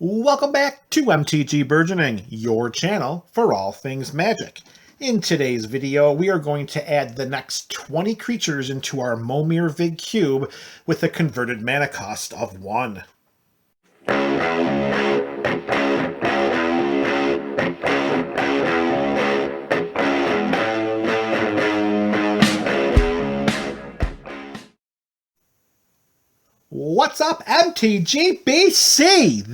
Welcome back to MTG Burgeoning, your channel for all things magic. In today's video, we are going to add the next 20 creatures into our Momir Vig Cube with a converted mana cost of 1. What's up, MTG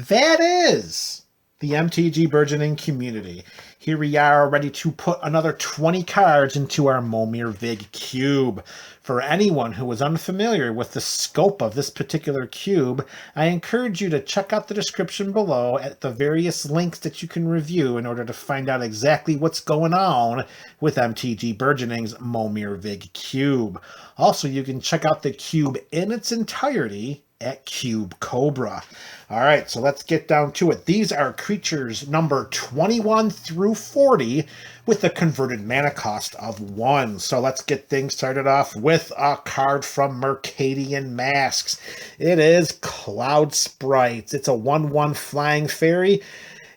That is the MTG Burgeoning community. Here we are ready to put another 20 cards into our Momir Vig Cube. For anyone who is unfamiliar with the scope of this particular cube, I encourage you to check out the description below at the various links that you can review in order to find out exactly what's going on with MTG Burgeoning's Momir Vig Cube. Also, you can check out the cube in its entirety at Cube Cobra. All right, so let's get down to it. These are creatures number 21 through 40 with a converted mana cost of 1. So let's get things started off with a card from Mercadian Masks. It is Cloud Sprites. It's a 1/1 flying fairy.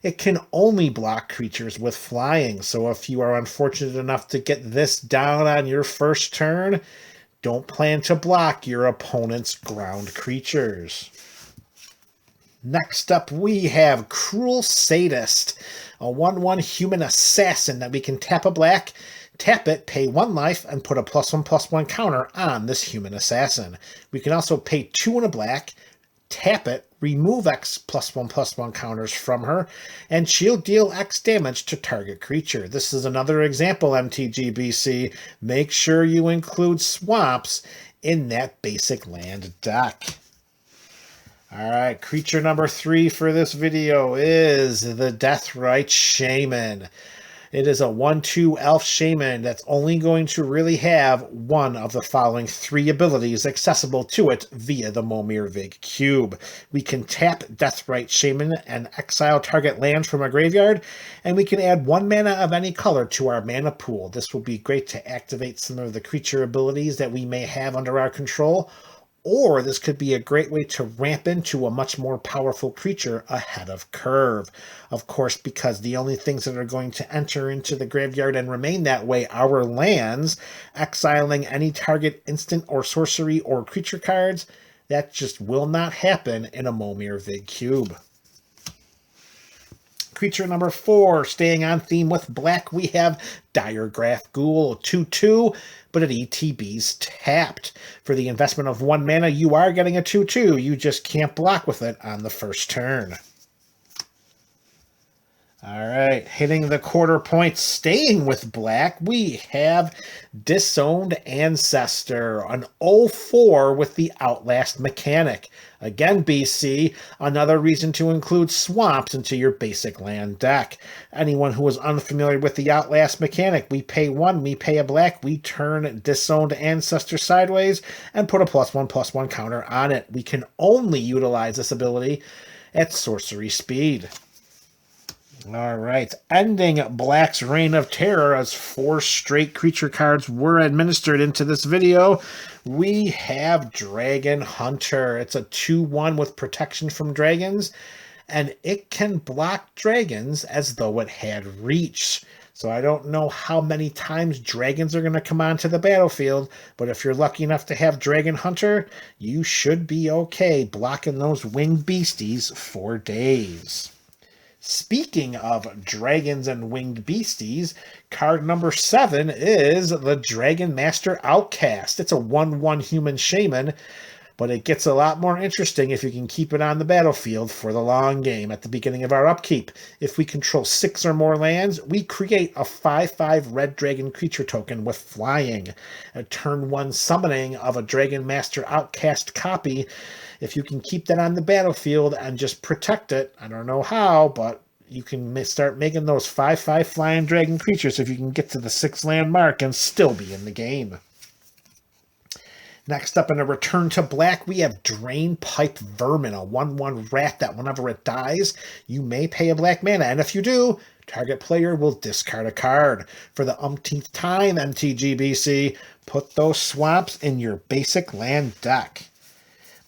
It can only block creatures with flying. So if you are unfortunate enough to get this down on your first turn, don't plan to block your opponent's ground creatures. Next up, we have Cruel Sadist, a 1/1 human assassin that we can tap a black, tap it, pay 1 life, and put a +1/+1 counter on this human assassin. We can also pay 2 and a black, tap it, remove X +1/+1 counters from her, and she'll deal X damage to target creature. This is another example, MTGBC. Make sure you include swamps in that basic land deck. Alright, creature number 3 for this video is the Deathrite Shaman. It is a 1/2 elf shaman that's only going to really have one of the following 3 abilities accessible to it via the Momir Vig Cube. We can tap Deathrite Shaman and exile target land from a graveyard, and we can add 1 mana of any color to our mana pool. This will be great to activate some of the creature abilities that we may have under our control, or this could be a great way to ramp into a much more powerful creature ahead of curve. Of course, because the only things that are going to enter into the graveyard and remain that way are lands, exiling any target instant or sorcery or creature cards, that just will not happen in a Momir Vig Cube. Creature number 4, staying on theme with black, we have Diregraph Ghoul, 2/2, but it ETBs tapped. For the investment of 1 mana, you are getting a 2/2. You just can't block with it on the first turn. All right, hitting the quarter point, staying with black, we have Disowned Ancestor, an 0/4 with the Outlast mechanic. Again, BC, another reason to include swamps into your basic land deck. Anyone who is unfamiliar with the Outlast mechanic, we pay 1, we pay a black, we turn Disowned Ancestor sideways, and put a +1/+1 counter on it. We can only utilize this ability at sorcery speed. All right, ending Black's reign of terror as 4 straight creature cards were administered into this video, we have Dragon Hunter. It's a 2/1 with protection from dragons, and it can block dragons as though it had reach. So I don't know how many times dragons are going to come onto the battlefield, but if you're lucky enough to have Dragon Hunter, you should be okay blocking those winged beasties for days. Speaking of dragons and winged beasties, card number 7 is the Dragon Master Outcast. It's a 1/1 human shaman, but it gets a lot more interesting if you can keep it on the battlefield for the long game at the beginning of our upkeep. If we control 6 or more lands, we create a 5/5 red dragon creature token with flying. A turn 1 summoning of a Dragon Master Outcast copy. If you can keep that on the battlefield and just protect it, I don't know how, but you can start making those 5/5 flying dragon creatures if you can get to the 6 land mark and still be in the game. Next up, in a return to black, we have Drainpipe Vermin, a 1/1 rat that whenever it dies, you may pay a black mana, and if you do, target player will discard a card. For the umpteenth time, MTGBC, put those swamps in your basic land deck.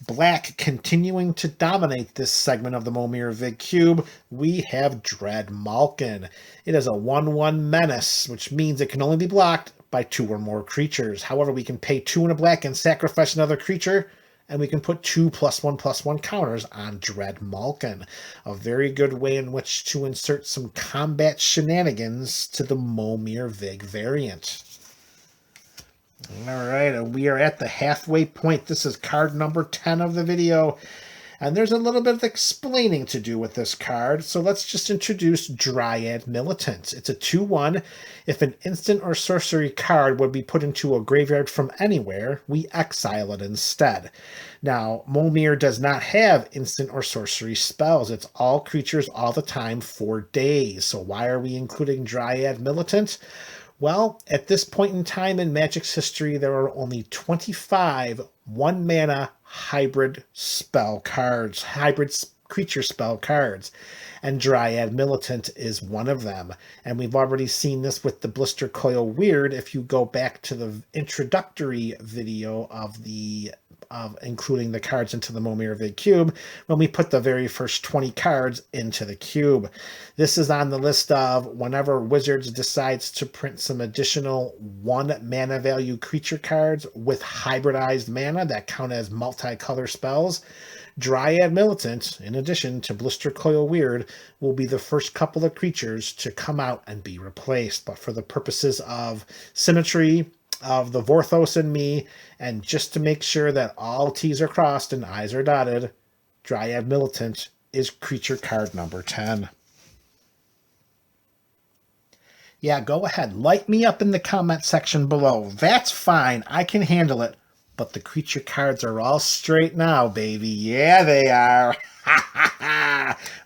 Black continuing to dominate this segment of the Momir Vig Cube, we have Dread Malkin. It is a 1/1 menace, which means it can only be blocked by 2 or more creatures. However, we can pay 2 and a black and sacrifice another creature, and we can put 2 +1/+1 counters on Dread Malkin. A very good way in which to insert some combat shenanigans to the Momir Vig variant. All right, and we are at the halfway point. This is card number 10 of the video, and there's a little bit of explaining to do with this card, so let's just introduce Dryad Militant. It's a 2/1. If an instant or sorcery card would be put into a graveyard from anywhere, we exile it instead. Now, Momir does not have instant or sorcery spells. It's all creatures all the time for days. So why are we including Dryad Militant? Well, at this point in time in Magic's history, there are only 25 1-mana hybrid spell cards, hybrid creature spell cards, and Dryad Militant is one of them. And we've already seen this with the Blister Coil Weird if you go back to the introductory video of including the cards into the Momir Vig Cube when we put the very first 20 cards into the cube. This is on the list of whenever Wizards decides to print some additional 1 mana value creature cards with hybridized mana that count as multicolor spells. Dryad Militant, in addition to Blister Coil Weird, will be the first couple of creatures to come out and be replaced. But for the purposes of symmetry, of the Vorthos and me, and just to make sure that all T's are crossed and I's are dotted, Dryad Militant is creature card number 10. Yeah, go ahead. Light me up in the comment section below. That's fine. I can handle it. But the creature cards are all straight now, baby. Yeah, they are.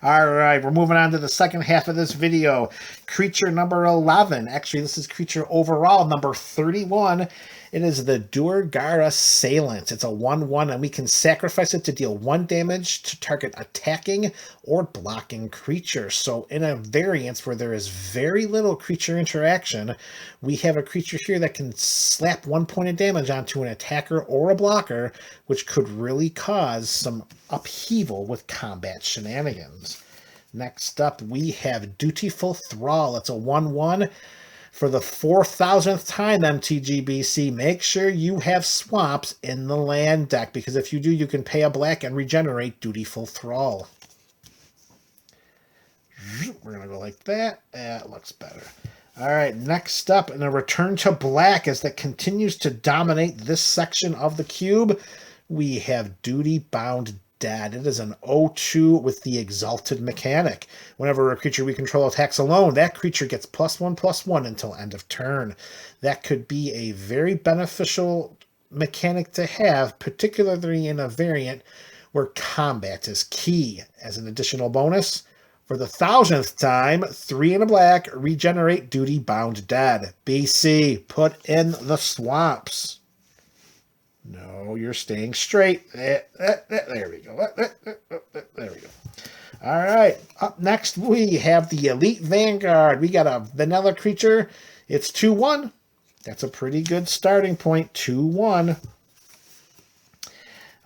All right, we're moving on to the second half of this video. Creature number 11. Actually, this is creature overall number 31. It is the Durgar Assailant. It's a 1/1, and we can sacrifice it to deal 1 damage to target attacking or blocking creature. So in a variance where there is very little creature interaction, we have a creature here that can slap 1 point of damage onto an attacker or a blocker, which could really cause some upheaval with combat shenanigans. Next up, we have Dutiful Thrall. It's a 1/1. For the 4,000th time, MTGBC, make sure you have swamps in the land deck, because if you do, you can pay a black and regenerate Dutiful Thrall. We're going to go like that. That looks better. All right, next up, in a return to black as that continues to dominate this section of the cube, we have Duty Bound Dead. It is an 0/2 with the Exalted mechanic. Whenever a creature we control attacks alone, that creature gets +1/+1 until end of turn. That could be a very beneficial mechanic to have, particularly in a variant where combat is key. As an additional bonus, for the 1,000th time, 3 and a black, regenerate Duty Bound Dead. BC, put in the swamps. No, you're staying straight. There we go. There we go. All right. Up next, we have the Elite Vanguard. We got a vanilla creature. It's 2/1. That's a pretty good starting point. 2/1.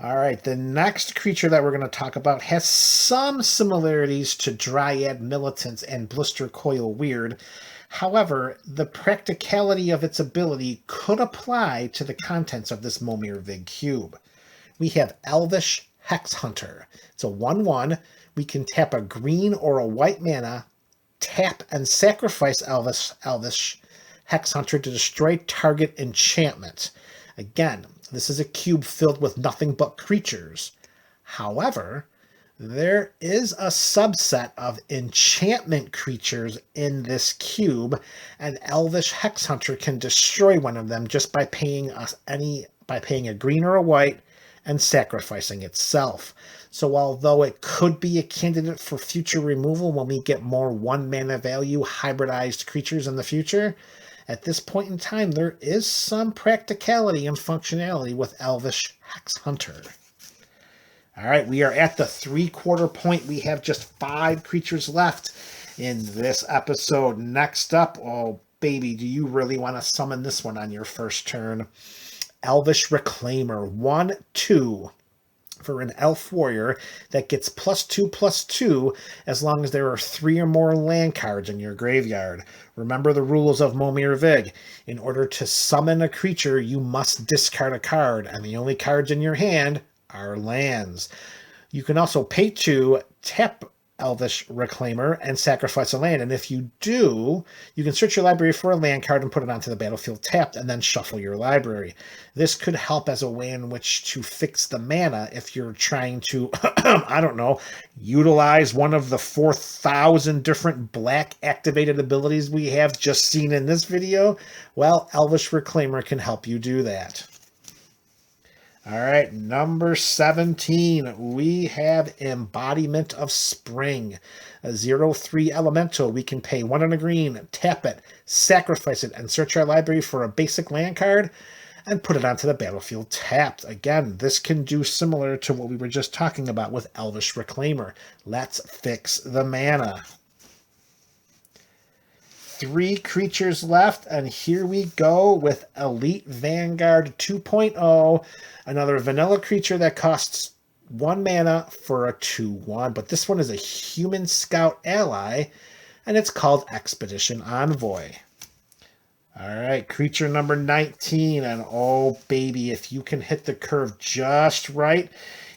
All right. The next creature that we're going to talk about has some similarities to Dryad Militant and Blister Coil Weird. However, the practicality of its ability could apply to the contents of this Momir Vig Cube. We have Elvish Hex Hunter. It's a 1/1. We can tap a green or a white mana, tap and sacrifice Elvish Hex Hunter to destroy target enchantment. Again, this is a cube filled with nothing but creatures. However, there is a subset of enchantment creatures in this cube, and Elvish Hex Hunter can destroy one of them just by paying a green or a white and sacrificing itself. So although it could be a candidate for future removal when we get more 1 mana value hybridized creatures in the future, at this point in time there is some practicality and functionality with Elvish Hex Hunter. All right, we are at the 3/4 point. We have just 5 creatures left in this episode. Next up, oh baby, do you really want to summon this one on your first turn? Elvish Reclaimer, 1/2. for an elf warrior that gets +2/+2 as long as there are 3 or more land cards in your graveyard. Remember the rules of Momir Vig. In order to summon a creature, you must discard a card, and the only cards in your hand are lands. You can also pay to tap Elvish Reclaimer and sacrifice a land, and if you do, you can search your library for a land card and put it onto the battlefield tapped, and then shuffle your library. This could help as a way in which to fix the mana if you're trying to, I don't know, utilize one of the 4,000 different black activated abilities we have just seen in this video. Well, Elvish Reclaimer can help you do that. All right, number 17, we have Embodiment of Spring. A 0/3 elemental. We can pay 1 and a green, tap it, sacrifice it, and search our library for a basic land card and put it onto the battlefield tapped. Again, this can do similar to what we were just talking about with Elvish Reclaimer. Let's fix the mana. 3 creatures left, and here we go with Elite Vanguard 2.0, another vanilla creature that costs 1 mana for a 2/1, but this one is a human scout ally, and it's called Expedition Envoy. All right, creature number 19, and oh baby, if you can hit the curve just right,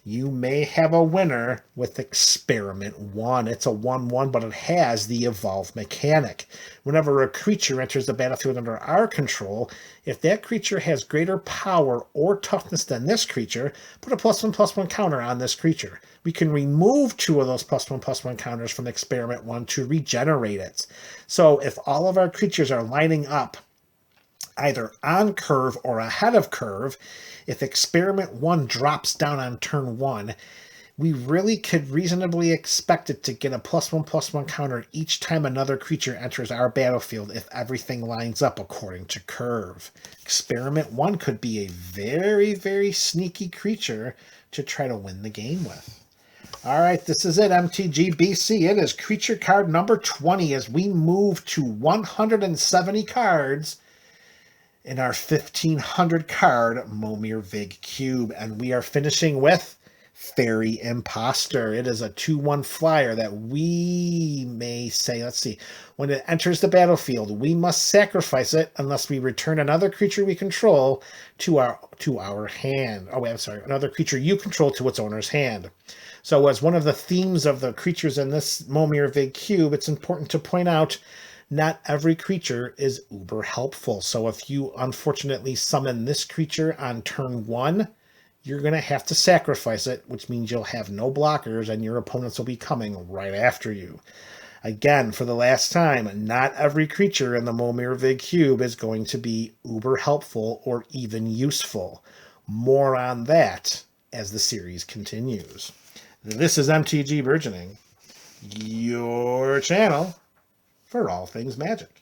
you may have a winner with Experiment 1. It's a 1/1, but it has the Evolve mechanic. Whenever a creature enters the battlefield under our control, if that creature has greater power or toughness than this creature, put a +1/+1 counter on this creature. We can remove 2 of those +1/+1 counters from Experiment 1 to regenerate it. So if all of our creatures are lining up either on curve or ahead of curve, if Experiment 1 drops down on turn 1, we really could reasonably expect it to get a +1/+1 counter each time another creature enters our battlefield if everything lines up according to curve. Experiment 1 could be a very, very sneaky creature to try to win the game with. All right, this is it, MTG BC. It is creature card number 20 as we move to 170 cards in our 1,500 card Momir Vig Cube. And we are finishing with Fairy Imposter. It is a 2/1 flyer that we may say, let's see, when it enters the battlefield, we must sacrifice it unless we return another creature we control to our hand. Oh, wait, I'm sorry, another creature you control to its owner's hand. So as one of the themes of the creatures in this Momir Vig Cube, it's important to point out not every creature is uber helpful. So if you unfortunately summon this creature on turn 1, you're going to have to sacrifice it, which means you'll have no blockers and your opponents will be coming right after you. Again, for the last time, not every creature in the Momir Vig Cube is going to be uber helpful or even useful. More on that as the series continues. This is MTG Burgeoning, your channel for all things magic.